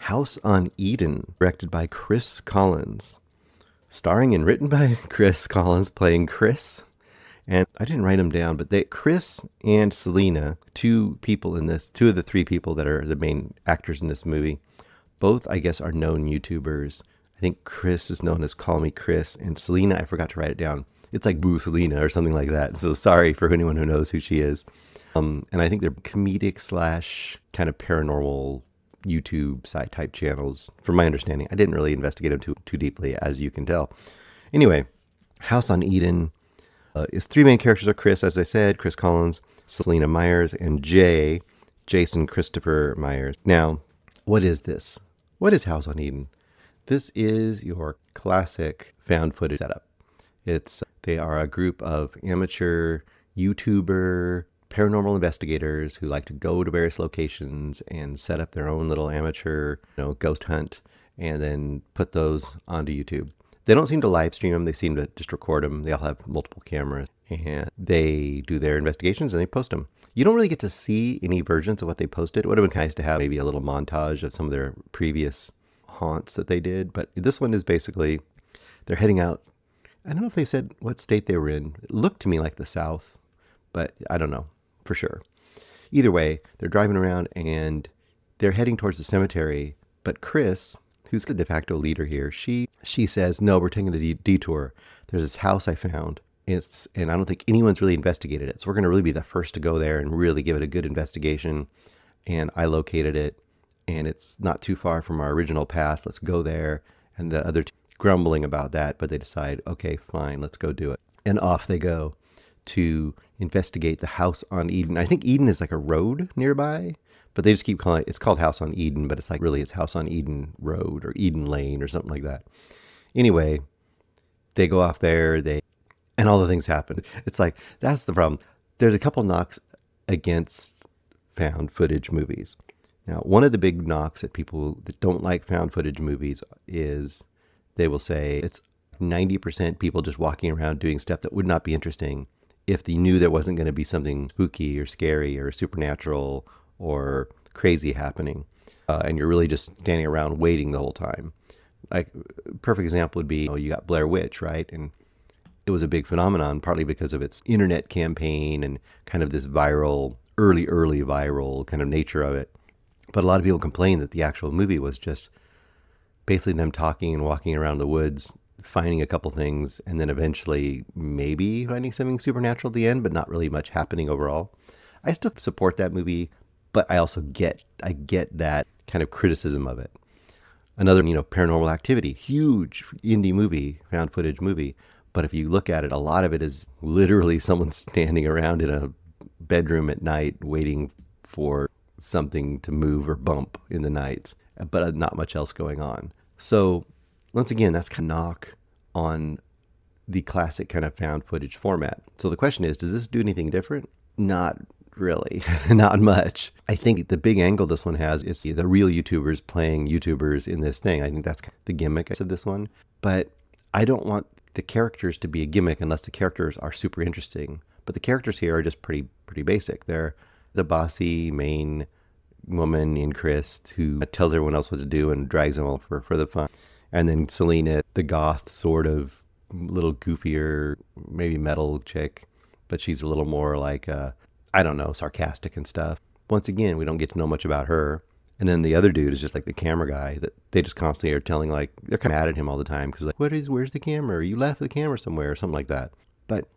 House on Eden, directed by Chris Collins. Starring and written by Chris Collins, playing Kris. And I didn't write them down, but Kris and Celina, two of the three people that are the main actors in this movie, both, I guess, are known YouTubers. I think Kris is known as Call Me Kris, and Celina, I forgot to write it down. It's like Boo Celina or something like that. So sorry for anyone who knows who she is. And I think they're comedic / kind of paranormal YouTube side type channels, from my understanding. I didn't really investigate them too deeply, as you can tell. Anyway, House on Eden is three main characters of Kris, as I said, Chris Collins, Celina Myers, and Jason Christopher Myers. Now, what is this? What is House on Eden? This is your classic found footage setup. They are a group of amateur YouTuber paranormal investigators who like to go to various locations and set up their own little amateur, ghost hunt, and then put those onto YouTube. They don't seem to live stream them. They seem to just record them. They all have multiple cameras, and they do their investigations and they post them. You don't really get to see any versions of what they posted. It would have been nice to have maybe a little montage of some of their previous haunts that they did. But this one is basically, they're heading out. I don't know if they said what state they were in. It looked to me like the South, but I don't know for sure. Either way, they're driving around and they're heading towards the cemetery. But Kris, who's the de facto leader here, she says, no, we're taking a detour. There's this house I found. And I don't think anyone's really investigated it. So we're going to really be the first to go there and really give it a good investigation. And I located it, and it's not too far from our original path. Let's go there. And the other two grumbling about that, but they decide, okay, fine, let's go do it. And off they go to investigate the House on Eden. I think Eden is like a road nearby, but they just keep calling it's called House on Eden, but it's like really it's House on Eden Road or Eden Lane or something like that. Anyway, they go off there, and all the things happen. It's like, that's the problem. There's a couple knocks against found footage movies. Now, one of the big knocks at people that don't like found footage movies is they will say it's 90% people just walking around doing stuff that would not be interesting if they knew there wasn't going to be something spooky or scary or supernatural or crazy happening. And you're really just standing around waiting the whole time. Like, perfect example would be, you got Blair Witch, right? And it was a big phenomenon, partly because of its internet campaign and kind of this viral, early viral kind of nature of it. But a lot of people complained that the actual movie was just basically them talking and walking around the woods, finding a couple things, and then eventually maybe finding something supernatural at the end, but not really much happening overall. I still support that movie, but I also get that kind of criticism of it. Another, Paranormal Activity, huge indie movie, found footage movie. But if you look at it, a lot of it is literally someone standing around in a bedroom at night waiting for something to move or bump in the night, but not much else going on. So once again, that's kind of knock on the classic kind of found footage format. So the question is, does this do anything different? Not really, not much. I think the big angle this one has is the real YouTubers playing YouTubers in this thing. I think that's the gimmick of this one. But I don't want the characters to be a gimmick unless the characters are super interesting. But the characters here are just pretty basic. They're the bossy main woman in Kris who tells everyone else what to do and drags them all for the fun. And then Celina, the goth sort of little goofier, maybe metal chick, but she's a little more like, sarcastic and stuff. Once again, we don't get to know much about her. And then the other dude is just like the camera guy that they just constantly are telling, like, they're kind of mad at him all the time because, like, where's the camera? You left the camera somewhere or something like that. But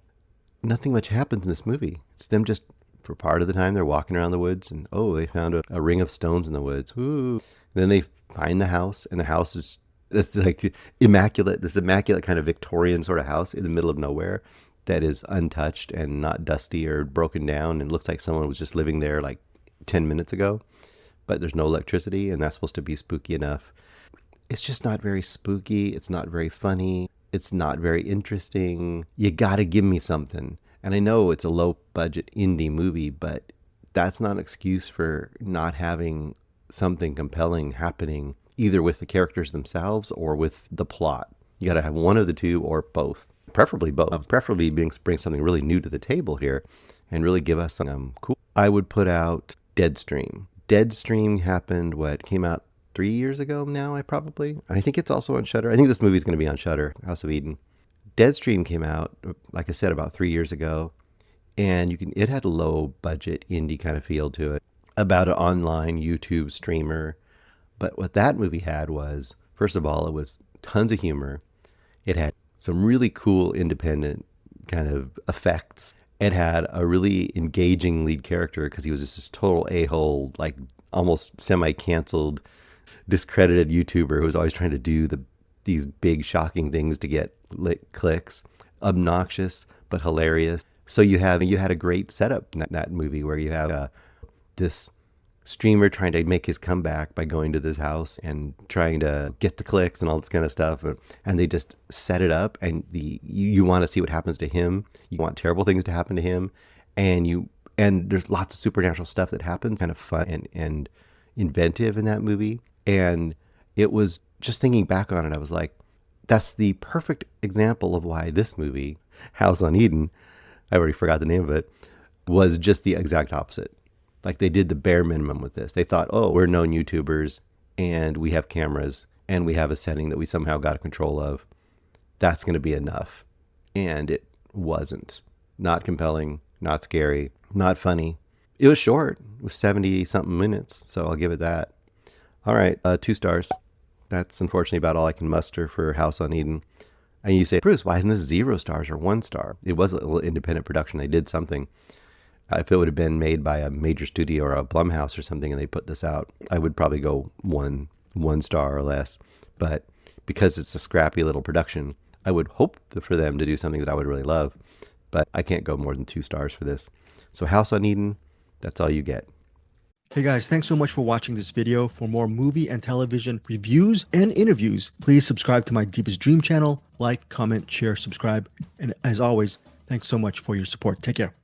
nothing much happens in this movie. It's them just, for part of the time, they're walking around the woods and, they found a ring of stones in the woods. Ooh. And then they find the house, and the house is like immaculate, this immaculate kind of Victorian sort of house in the middle of nowhere that is untouched and not dusty or broken down and looks like someone was just living there like 10 minutes ago. But there's no electricity, and that's supposed to be spooky enough. It's just not very spooky. It's not very funny. It's not very interesting. You got to give me something. And I know it's a low-budget indie movie, but that's not an excuse for not having something compelling happening, either with the characters themselves or with the plot. You got to have one of the two or both. Preferably both. Preferably bring something really new to the table here and really give us some cool. I would put out Deadstream. Deadstream happened, came out 3 years ago now, I think it's also on Shudder. I think this movie's going to be on Shudder, House of Eden. Deadstream came out, like I said, about 3 years ago, and it had a low budget indie kind of feel to it, about an online YouTube streamer. But what that movie had was, first of all, it was tons of humor. It had some really cool independent kind of effects. It had a really engaging lead character because he was just this total a-hole, like almost semi-canceled, discredited YouTuber who was always trying to do these big shocking things to get clicks. Obnoxious but hilarious. So you had a great setup in that movie where you have this streamer trying to make his comeback by going to this house and trying to get the clicks and all this kind of stuff, and they just set it up, and you want to see what happens to him. You want terrible things to happen to him, and there's lots of supernatural stuff that happens, kind of fun and inventive in that movie. And it was, just thinking back on it, I was like, that's the perfect example of why this movie, House on Eden, I already forgot the name of it, was just the exact opposite. Like, they did the bare minimum with this. They thought, oh, we're known YouTubers and we have cameras and we have a setting that we somehow got control of. That's going to be enough. And it wasn't. Not compelling, not scary, not funny. It was short. It was 70 something minutes. So I'll give it that. All right. 2 stars. That's unfortunately about all I can muster for House on Eden. And you say, Bruce, why isn't this 0 stars or 1 star? It was a little independent production. They did something. If it would have been made by a major studio or a Blumhouse or something and they put this out, I would probably go one star or less. But because it's a scrappy little production, I would hope for them to do something that I would really love. But I can't go more than 2 stars for this. So House on Eden, that's all you get. Hey guys, thanks so much for watching this video. For more movie and television reviews and interviews, please subscribe to my Deepest Dream channel. Like, comment, share, subscribe. And as always, thanks so much for your support. Take care.